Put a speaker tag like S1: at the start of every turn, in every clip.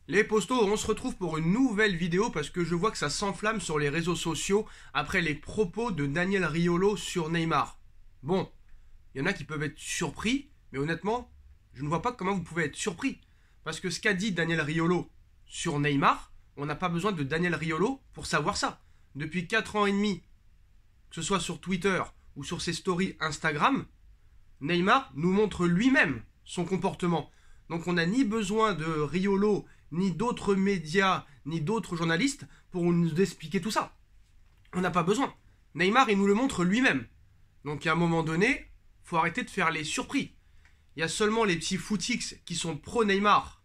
S1: Les postos, on se retrouve pour une nouvelle vidéo parce que je vois que ça s'enflamme sur les réseaux sociaux après les propos de Daniel Riolo sur Neymar. Bon, il y en a qui peuvent être surpris, mais honnêtement, je ne vois pas comment vous pouvez être surpris. Parce que ce qu'a dit Daniel Riolo sur Neymar, on n'a pas besoin de Daniel Riolo pour savoir ça. Depuis 4 ans et demi, que ce soit sur Twitter ou sur ses stories Instagram, Neymar nous montre lui-même son comportement. Donc on n'a ni besoin de Riolo, ni d'autres médias, ni d'autres journalistes pour nous expliquer tout ça. On n'a pas besoin. Neymar, il nous le montre lui-même. Donc à un moment donné, faut arrêter de faire les surpris. Il y a seulement les petits footix qui sont pro-Neymar,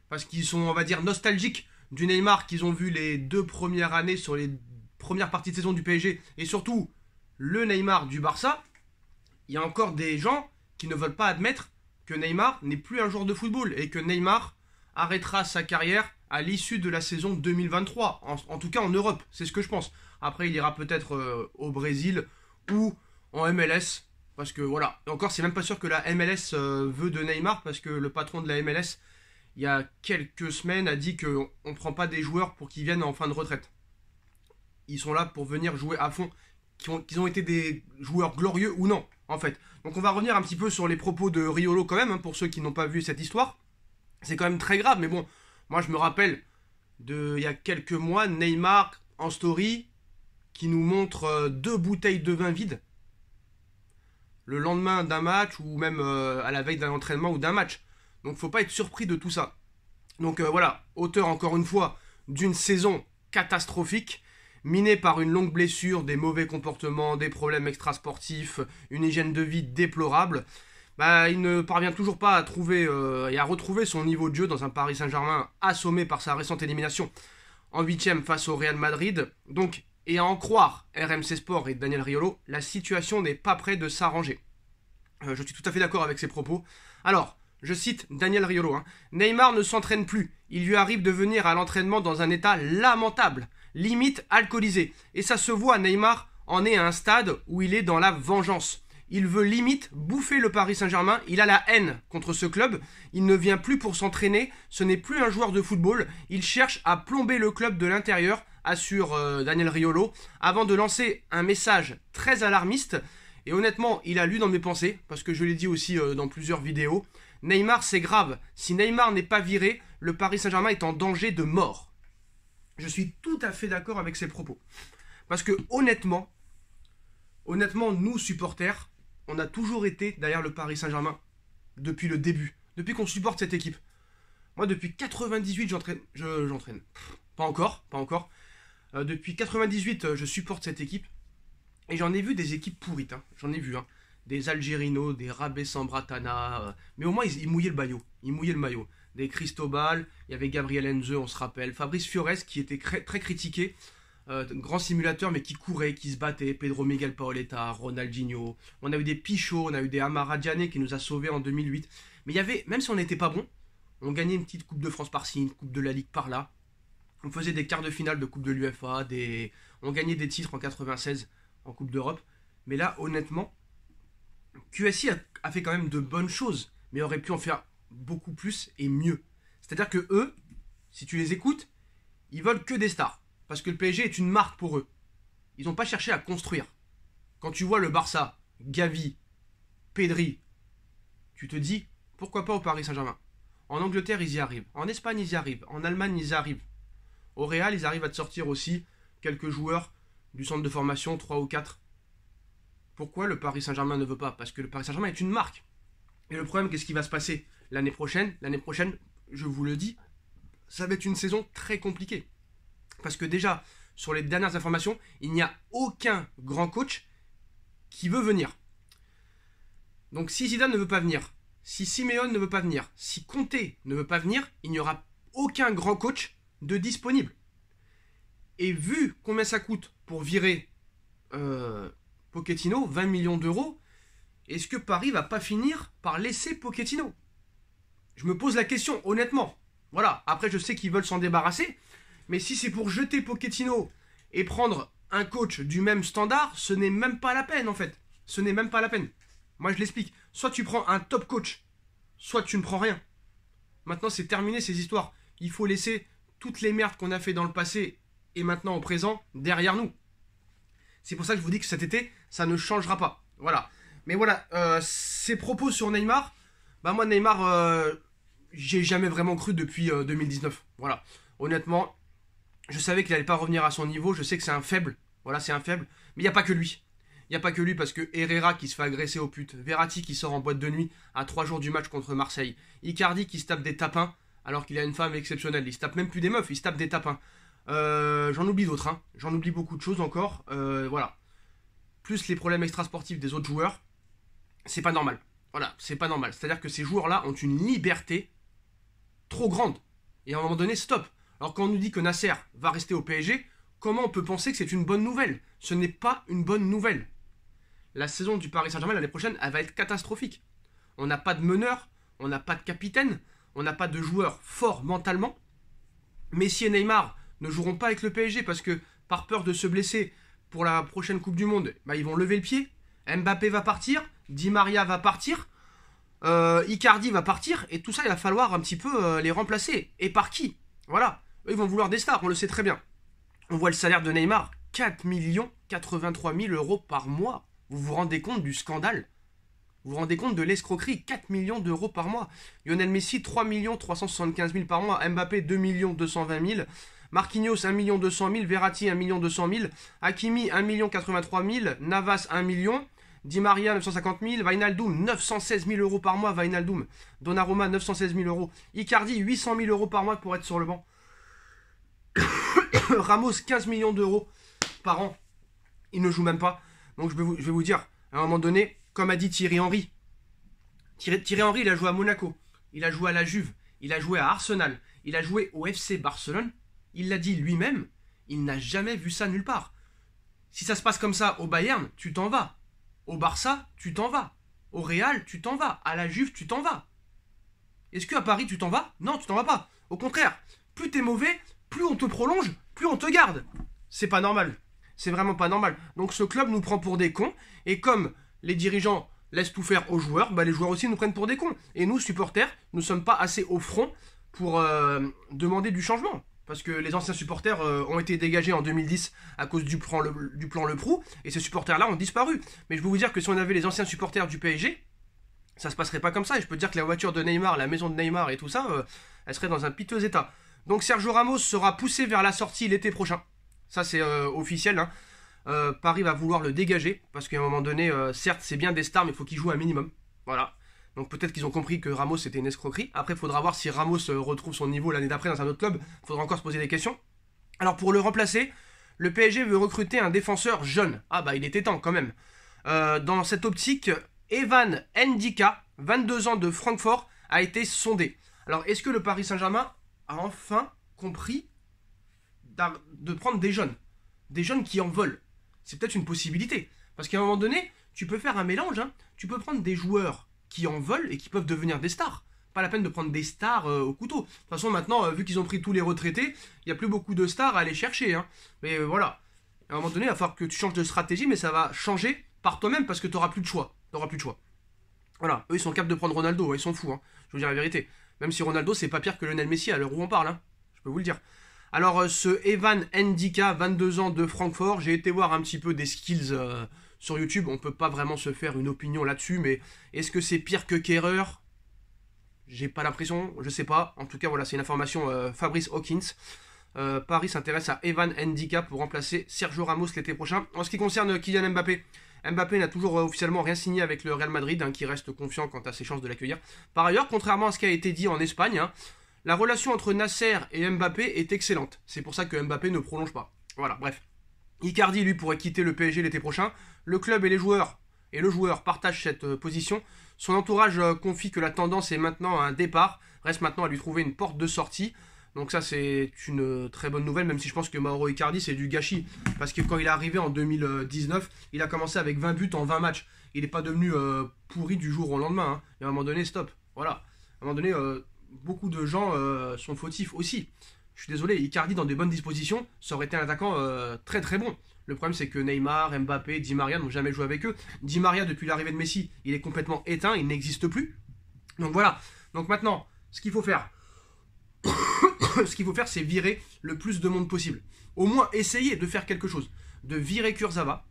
S1: parce qu'ils sont, on va dire, nostalgiques du Neymar qu'ils ont vu les 2 premières années sur les premières parties de saison du PSG, et surtout le Neymar du Barça. Il y a encore des gens qui ne veulent pas admettre que Neymar n'est plus un joueur de football et que Neymar arrêtera sa carrière à l'issue de la saison 2023. En tout cas en Europe, c'est ce que je pense. Après, il ira peut-être au Brésil ou en MLS. Parce que voilà, et encore, c'est même pas sûr que la MLS veut de Neymar, parce que le patron de la MLS, il y a quelques semaines, a dit qu'on ne prend pas des joueurs pour qu'ils viennent en fin de retraite. Ils sont là pour venir jouer à fond, qu'ils ont été des joueurs glorieux ou non, en fait. Donc on va revenir un petit peu sur les propos de Riolo quand même, hein, pour ceux qui n'ont pas vu cette histoire. C'est quand même très grave, mais bon, moi je me rappelle il y a quelques mois, Neymar en story qui nous montre 2 bouteilles de vin vides le lendemain d'un match ou même à la veille d'un entraînement ou d'un match. Donc faut pas être surpris de tout ça. Donc voilà, auteur encore une fois d'une saison catastrophique, minée par une longue blessure, des mauvais comportements, des problèmes extrasportifs, une hygiène de vie déplorable. Bah, il ne parvient toujours pas à trouver et à retrouver son niveau de jeu dans un Paris Saint-Germain assommé par sa récente élimination en 8ème face au Real Madrid. Donc, et à en croire RMC Sport et Daniel Riolo, la situation n'est pas près de s'arranger. Je suis tout à fait d'accord avec ses propos. Alors, je cite Daniel Riolo, hein. Neymar ne s'entraîne plus. Il lui arrive de venir à l'entraînement dans un état lamentable, limite alcoolisé. Et ça se voit, Neymar en est à un stade où il est dans la vengeance. Il veut limite bouffer le Paris Saint-Germain, il a la haine contre ce club, il ne vient plus pour s'entraîner, ce n'est plus un joueur de football, il cherche à plomber le club de l'intérieur, assure Daniel Riolo, avant de lancer un message très alarmiste. Et honnêtement, il a lu dans mes pensées, parce que je l'ai dit aussi dans plusieurs vidéos. Neymar, c'est grave. Si Neymar n'est pas viré, le Paris Saint-Germain est en danger de mort. Je suis tout à fait d'accord avec ses propos. Parce que honnêtement, nous supporters, on a toujours été derrière le Paris Saint-Germain depuis le début, depuis qu'on supporte cette équipe. Moi, depuis 98, j'entraîne. Pas encore. Depuis 98, je supporte cette équipe. Et j'en ai vu des équipes pourrites, hein. J'en ai vu, hein. Des Algerinos, des Rabé Sambratana, mais au moins ils mouillaient le maillot. Des Cristobal, il y avait Gabriel Heinze, on se rappelle. Fabrice Fiorez qui était très critiqué. Grand simulateur, mais qui courait, qui se battait. Pedro Miguel Paoletta, Ronaldinho. On a eu des Pichot, on a eu des Amara Diané qui nous a sauvés en 2008. Mais il y avait, même si on n'était pas bon, on gagnait une petite Coupe de France par-ci, une Coupe de la Ligue par-là. On faisait des quarts de finale de Coupe de l'UEFA, on gagnait des titres en 96 en Coupe d'Europe. Mais là, honnêtement, QSI a fait quand même de bonnes choses, mais aurait pu en faire beaucoup plus et mieux. C'est-à-dire que eux, si tu les écoutes, ils veulent que des stars. Parce que le PSG est une marque pour eux. Ils n'ont pas cherché à construire. Quand tu vois le Barça, Gavi, Pedri, tu te dis, pourquoi pas au Paris Saint-Germain? En Angleterre, ils y arrivent. En Espagne, ils y arrivent. En Allemagne, ils y arrivent. Au Real, ils arrivent à te sortir aussi quelques joueurs du centre de formation, 3 ou 4. Pourquoi le Paris Saint-Germain ne veut pas? Parce que le Paris Saint-Germain est une marque. Et le problème, qu'est-ce qui va se passer l'année prochaine? L'année prochaine, je vous le dis, ça va être une saison très compliquée. Parce que déjà, sur les dernières informations, il n'y a aucun grand coach qui veut venir. Donc si Zidane ne veut pas venir, si Simeone ne veut pas venir, si Conte ne veut pas venir, il n'y aura aucun grand coach de disponible. Et vu combien ça coûte pour virer Pochettino, 20 millions d'euros, est-ce que Paris va pas finir par laisser Pochettino? Je me pose la question, honnêtement. Voilà, après je sais qu'ils veulent s'en débarrasser, mais si c'est pour jeter Pochettino et prendre un coach du même standard, ce n'est même pas la peine en fait. Ce n'est même pas la peine. Moi je l'explique. Soit tu prends un top coach, soit tu ne prends rien. Maintenant c'est terminé ces histoires. Il faut laisser toutes les merdes qu'on a fait dans le passé et maintenant au présent derrière nous. C'est pour ça que je vous dis que cet été, ça ne changera pas. Voilà. Mais voilà, ces propos sur Neymar, bah moi Neymar, j'ai jamais vraiment cru depuis 2019. Voilà. Honnêtement, je savais qu'il n'allait pas revenir à son niveau. Je sais que c'est un faible. Voilà, c'est un faible. Mais il n'y a pas que lui. Il n'y a pas que lui parce que Herrera qui se fait agresser aux putes. Verratti qui sort en boîte de nuit à 3 jours du match contre Marseille. Icardi qui se tape des tapins alors qu'il a une femme exceptionnelle. Il se tape même plus des meufs, il se tape des tapins. J'en oublie d'autres. Hein. J'en oublie beaucoup de choses encore. Voilà. Plus les problèmes extrasportifs des autres joueurs. C'est pas normal. Voilà, c'est pas normal. C'est-à-dire que ces joueurs-là ont une liberté trop grande. Et à un moment donné, stop. Alors quand on nous dit que Nasser va rester au PSG, comment on peut penser que c'est une bonne nouvelle? Ce n'est pas une bonne nouvelle. La saison du Paris Saint-Germain l'année prochaine, elle va être catastrophique. On n'a pas de meneur, on n'a pas de capitaine, on n'a pas de joueurs forts mentalement. Messi et Neymar ne joueront pas avec le PSG parce que par peur de se blesser pour la prochaine Coupe du Monde, bah, ils vont lever le pied. Mbappé va partir, Di Maria va partir, Icardi va partir, et tout ça il va falloir un petit peu les remplacer. Et par qui? Voilà. Eux, ils vont vouloir des stars, on le sait très bien. On voit le salaire de Neymar, 4 83 000 euros par mois. Vous vous rendez compte du scandale? Vous vous rendez compte de l'escroquerie? 4 millions d'euros par mois. Lionel Messi, 3 375 000 par mois. Mbappé, 2 220 000. Marquinhos, 1 200 000. Verratti, 1 200 000. Hakimi, 1 83 000. Navas, 1 million. Di Maria, 950 000. Wijnaldum, 916 000 euros par mois. Wijnaldum. Donnarumma, 916 000 euros. Icardi, 800 000 euros par mois pour être sur le banc. Ramos, 15 millions d'euros par an. Il ne joue même pas. Donc je vais vous dire, à un moment donné, comme a dit Thierry Henry. Thierry Henry, il a joué à Monaco. Il a joué à la Juve. Il a joué à Arsenal. Il a joué au FC Barcelone. Il l'a dit lui-même. Il n'a jamais vu ça nulle part. Si ça se passe comme ça au Bayern, tu t'en vas. Au Barça, tu t'en vas. Au Real, tu t'en vas. À la Juve, tu t'en vas. Est-ce qu'à Paris, tu t'en vas? Non, tu t'en vas pas. Au contraire, plus t'es mauvais, plus on te prolonge, plus on te garde. C'est pas normal. C'est vraiment pas normal. Donc ce club nous prend pour des cons. Et comme les dirigeants laissent tout faire aux joueurs, bah les joueurs aussi nous prennent pour des cons. Et nous, supporters, nous sommes pas assez au front pour demander du changement. Parce que les anciens supporters ont été dégagés en 2010 à cause du plan Le Prou. Et ces supporters-là ont disparu. Mais je peux vous dire que si on avait les anciens supporters du PSG, ça se passerait pas comme ça. Et je peux te dire que la voiture de Neymar, la maison de Neymar et tout ça, elle serait dans un piteux état. Donc Sergio Ramos sera poussé vers la sortie l'été prochain. Ça c'est officiel. Hein. Paris va vouloir le dégager. Parce qu'à un moment donné, certes c'est bien des stars, mais il faut qu'il joue un minimum. Voilà. Donc peut-être qu'ils ont compris que Ramos c'était une escroquerie. Après il faudra voir si Ramos retrouve son niveau l'année d'après dans un autre club. Il faudra encore se poser des questions. Alors pour le remplacer, le PSG veut recruter un défenseur jeune. Ah bah il était temps quand même. Dans cette optique, Evan Ndika, 22 ans de Francfort, a été sondé. Alors est-ce que le Paris Saint-Germain a enfin compris de prendre des jeunes qui en veulent? C'est peut-être une possibilité. Parce qu'à un moment donné, tu peux faire un mélange. Hein. Tu peux prendre des joueurs qui en veulent et qui peuvent devenir des stars. Pas la peine de prendre des stars au couteau. De toute façon, maintenant, vu qu'ils ont pris tous les retraités, il n'y a plus beaucoup de stars à aller chercher. Hein. Mais voilà. À un moment donné, il va falloir que tu changes de stratégie, mais ça va changer par toi-même parce que tu n'auras plus de choix. Voilà. Eux, ils sont capables de prendre Ronaldo. Ils sont fous. Hein. Je vous dire la vérité. Même si Ronaldo, c'est pas pire que Lionel Messi à l'heure où on parle. Hein. Je peux vous le dire. Alors, ce Evan Ndika, 22 ans de Francfort, j'ai été voir un petit peu des skills sur YouTube. On peut pas vraiment se faire une opinion là-dessus, mais est-ce que c'est pire que Kehrer? J'ai pas l'impression, je sais pas. En tout cas, voilà, c'est une information Fabrice Hawkins. Paris s'intéresse à Evan Ndika pour remplacer Sergio Ramos l'été prochain. En ce qui concerne Kylian Mbappé, Mbappé n'a toujours officiellement rien signé avec le Real Madrid, hein, qui reste confiant quant à ses chances de l'accueillir. Par ailleurs, contrairement à ce qui a été dit en Espagne, hein, la relation entre Nasser et Mbappé est excellente. C'est pour ça que Mbappé ne prolonge pas. Voilà, bref. Icardi, lui, pourrait quitter le PSG l'été prochain. Le club et le joueur partagent cette position. Son entourage confie que la tendance est maintenant à un départ. Reste maintenant à lui trouver une porte de sortie. Donc ça, c'est une très bonne nouvelle, même si je pense que Mauro Icardi, c'est du gâchis. Parce que quand il est arrivé en 2019, il a commencé avec 20 buts en 20 matchs. Il n'est pas devenu pourri du jour au lendemain. Hein. Et à un moment donné, stop. Voilà. À un moment donné, beaucoup de gens sont fautifs aussi. Je suis désolé, Icardi dans des bonnes dispositions, ça aurait été un attaquant très très bon. Le problème c'est que Neymar, Mbappé, Di Maria n'ont jamais joué avec eux. Di Maria depuis l'arrivée de Messi, il est complètement éteint, il n'existe plus. Donc voilà. Donc maintenant, ce qu'il faut faire, ce qu'il faut faire, c'est virer le plus de monde possible. Au moins, essayer de faire quelque chose. De virer Kurzawa,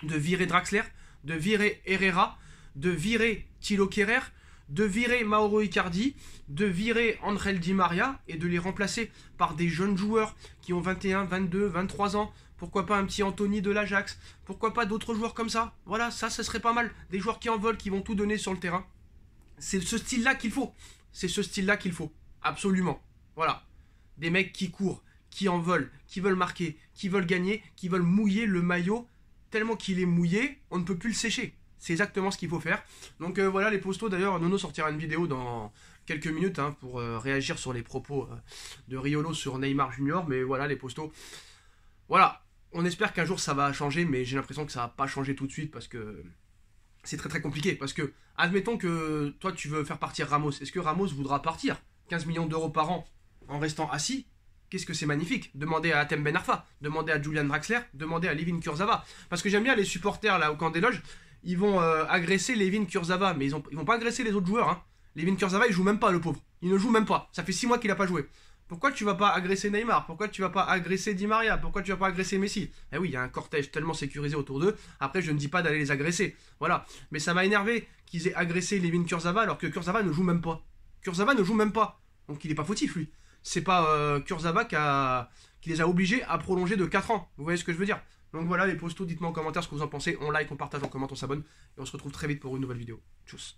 S1: de virer Draxler, de virer Herrera, de virer Thilo Kehrer, de virer Mauro Icardi, de virer Angel Di Maria et de les remplacer par des jeunes joueurs qui ont 21, 22, 23 ans. Pourquoi pas un petit Anthony de l'Ajax? Pourquoi pas d'autres joueurs comme ça? Voilà, ça serait pas mal. Des joueurs qui envolent, qui vont tout donner sur le terrain. C'est ce style-là qu'il faut. C'est ce style-là qu'il faut. Absolument. Voilà. Des mecs qui courent, qui envolent, qui veulent marquer, qui veulent gagner, qui veulent mouiller le maillot. Tellement qu'il est mouillé, on ne peut plus le sécher. C'est exactement ce qu'il faut faire. Donc voilà les postos. D'ailleurs, Nono sortira une vidéo dans quelques minutes pour réagir sur les propos de Riolo sur Neymar Junior. Mais voilà les postos. Voilà. On espère qu'un jour ça va changer, mais j'ai l'impression que ça va pas changer tout de suite parce que c'est très très compliqué. Parce que, admettons que toi tu veux faire partir Ramos. Est-ce que Ramos voudra partir 15 millions d'euros par an en restant assis? Qu'est-ce que c'est magnifique. Demandez à Hatem Ben Arfa, demandez à Julian Draxler, demandez à Layvin Kurzawa. Parce que j'aime bien les supporters là au camp des loges, ils vont agresser Layvin Kurzawa, mais ils vont pas agresser les autres joueurs. Layvin Kurzawa, il joue même pas, le pauvre. Il ne joue même pas. Ça fait 6 mois qu'il a pas joué. Pourquoi tu vas pas agresser Neymar? Pourquoi tu vas pas agresser Di Maria? Pourquoi tu vas pas agresser Messi? Eh oui, il y a un cortège tellement sécurisé autour d'eux. Après, je ne dis pas d'aller les agresser. Voilà. Mais ça m'a énervé qu'ils aient agressé Layvin Kurzawa alors que Kurzawa ne joue même pas. Kurzawa ne joue même pas. Donc il est pas fautif, lui. C'est pas Kurzawa qui les a obligés à prolonger de 4 ans. Vous voyez ce que je veux dire? Donc voilà les postos, dites-moi en commentaire ce que vous en pensez. On like, on partage, on commente, on s'abonne. Et on se retrouve très vite pour une nouvelle vidéo. Tchuss.